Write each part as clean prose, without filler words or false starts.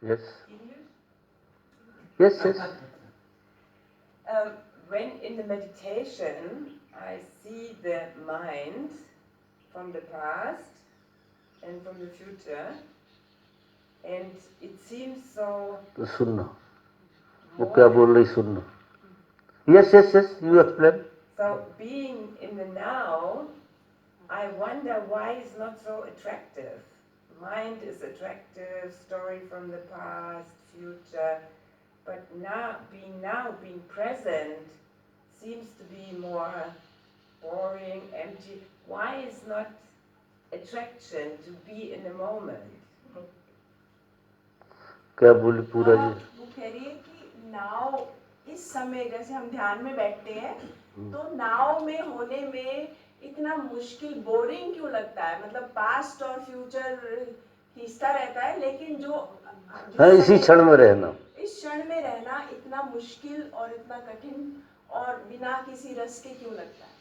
Yes. Yes, yes. When in the meditation I see the mind from the past and from the future, and it seems so. तो सुनना, वो क्या बोल रही सुनना. Yes, yes, yes. You explain. So being in the now, I wonder why it's not so attractive. Mind is attractive, story from the past, future, but now, being present, seems to be more boring, empty. Why is not attraction to be in the moment? क्या बोली पूरा जी? वो कह रही है कि नाव इस समय जैसे हम ध्यान में बैठते हैं तो नाव में होने में इतना मुश्किल बोरिंग क्यों लगता है? मतलब पास्ट और फ्यूचर खींचता रहता है, लेकिन जो हाँ, इसी क्षण में रहना, इस क्षण में रहना इतना मुश्किल और इतना कठिन और बिना किसी रस के क्यों लगता है?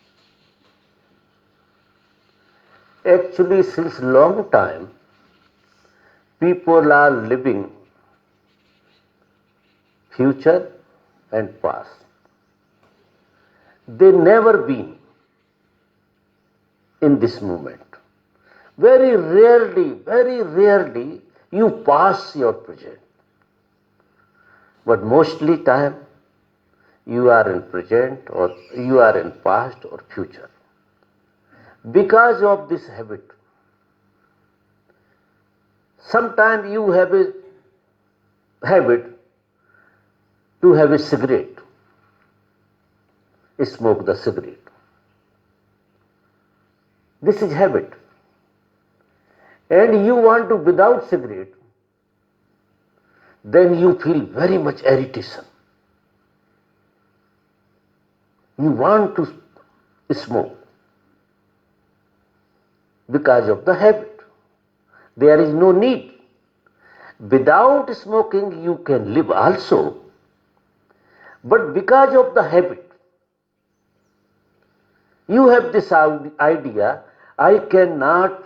Actually, since long time, people are living future and past. They never been in this moment. Very rarely you pass your present. But mostly time you are in present or you are in past or future. Because of this habit, sometimes you have a habit to have a cigarette, smoke the cigarette. This is habit. And you want to without cigarette, then you feel very much irritation. You want to smoke because of the habit. There is no need. Without smoking you can live also, but because of the habit, you have this idea, I cannot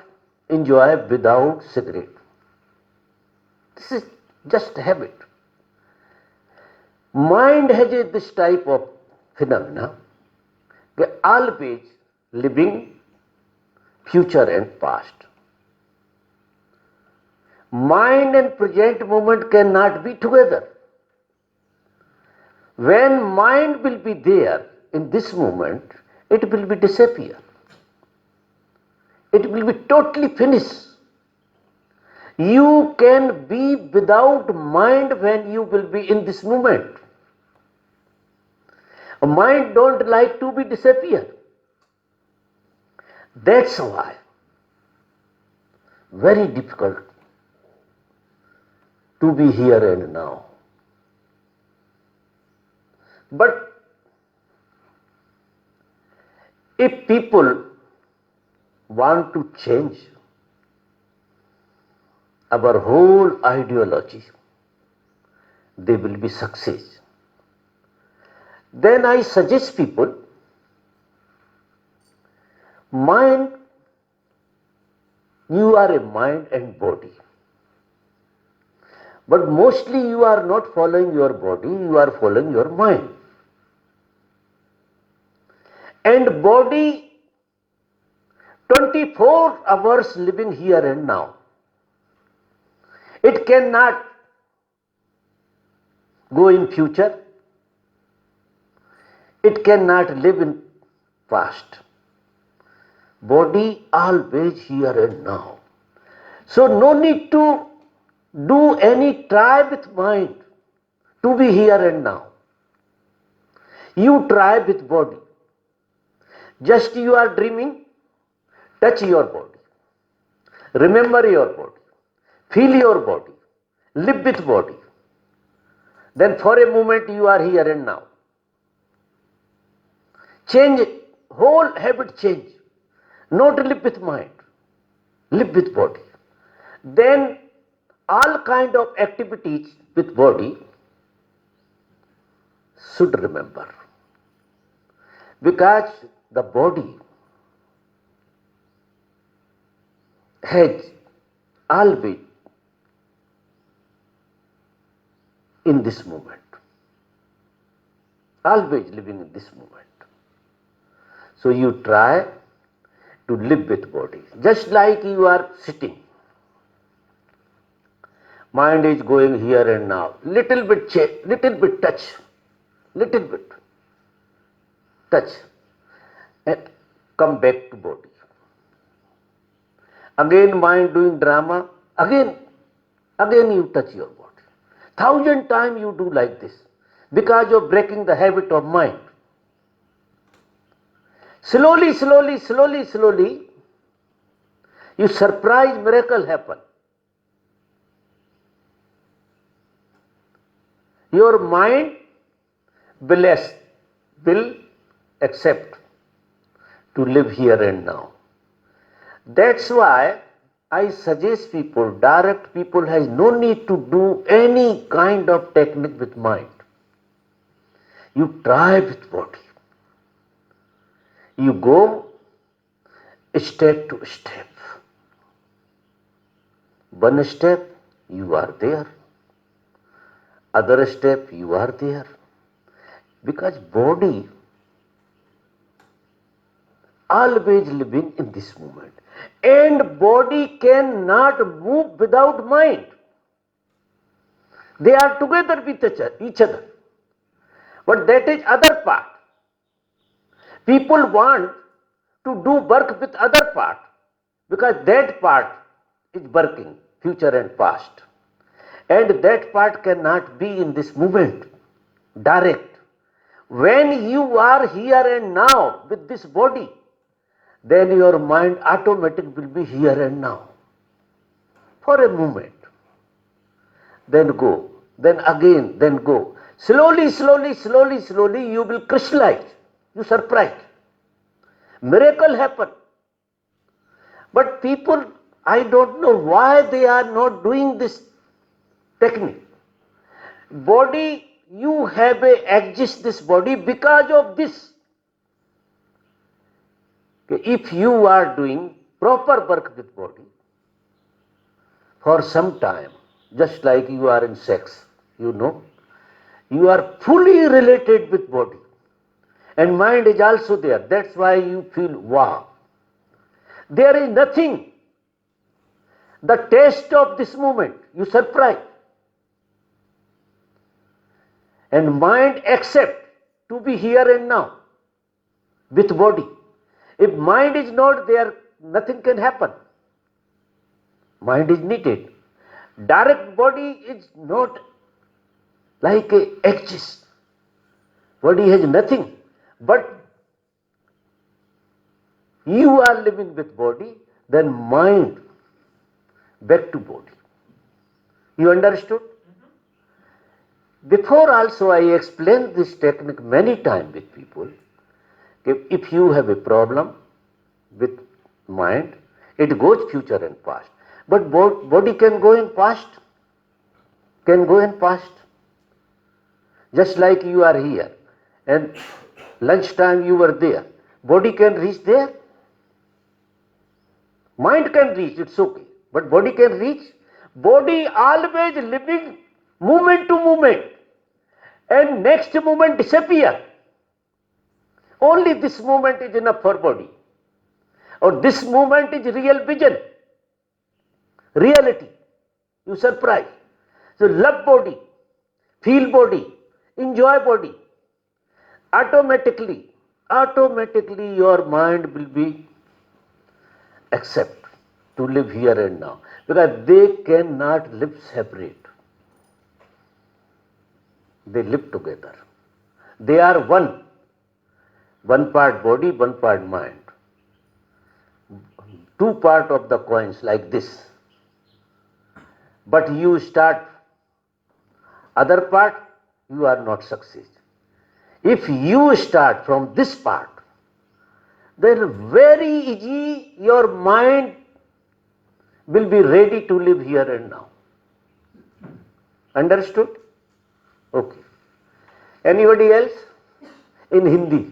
enjoy without cigarette. This is just habit. Mind has this type of phenomena, always living future and past. Mind and present moment cannot be together. When mind will be there in this moment, it will be disappear. It will be totally finished. You can be without mind when you will be in this moment. A mind don't like to be disappear. That's why very difficult to be here and now. But if people want to change our whole ideology, they will be success. Then I suggest people, mind, you are a mind and body. But mostly you are not following your body, you are following your mind. And body 24 hours living here and now. It cannot go in future. It cannot live in past. Body always here and now. So no need to do any try with mind to be here and now. You try with body. Just you are dreaming, touch your body. Remember your body. Feel your body. Live with body. Then for a moment you are here and now. Change, whole habit change. Not live with mind. Live with body. Then all kind of activities with body should remember. Because the body has always in this moment. Always living in this moment. So you try to live with body. Just like you are sitting. Mind is going here and now. Little bit touch. Little bit touch. And come back to body. Again mind doing drama. Again you touch your body. 1,000 times you do like this. Because of breaking the habit of mind. Slowly, you surprise miracle happen. Your mind will accept to live here and now. That's why I suggest people, direct people has no need to do any kind of technique with mind. You try with body. You go step to step. One step, you are there. Other step, you are there. Because body always living in this moment. And body cannot move without mind. They are together with each other. But that is other part. People want to do work with other part because that part is working, future and past. And that part cannot be in this moment, direct. When you are here and now with this body, then your mind automatically will be here and now. For a moment. Then go. Then again, then go. Slowly, you will crystallize. You surprise. Miracle happen. But people, I don't know why they are not doing this technique. Body, you have exist this body because of this. If you are doing proper work with body for some time, just like you are in sex, you know, you are fully related with body. And mind is also there. That's why you feel wow. There is nothing. The taste of this moment, you surprise. And mind accept to be here and now with body. If mind is not there, nothing can happen. Mind is needed. Direct body is not like a axis. Body has nothing. But you are living with body, then mind back to body. You understood? Before also I explained this technique many times with people. If you have a problem with mind, it goes future and past. But body can go in past. Can go in past. Just like you are here and lunchtime you were there. Body can reach there. Mind can reach, it's okay. But body can reach. Body always living moment to moment. And next moment disappear. Only this moment is enough for body. Or this moment is real vision. Reality. You surprise. So love body. Feel body. Enjoy body. Automatically your mind will be accept to live here and now. Because they cannot live separate. They live together. They are one. One part body, one part mind. Two parts of the coins like this. But you start other part, you are not success. If you start from this part, then very easy your mind will be ready to live here and now. Understood? Okay. Anybody else? In Hindi.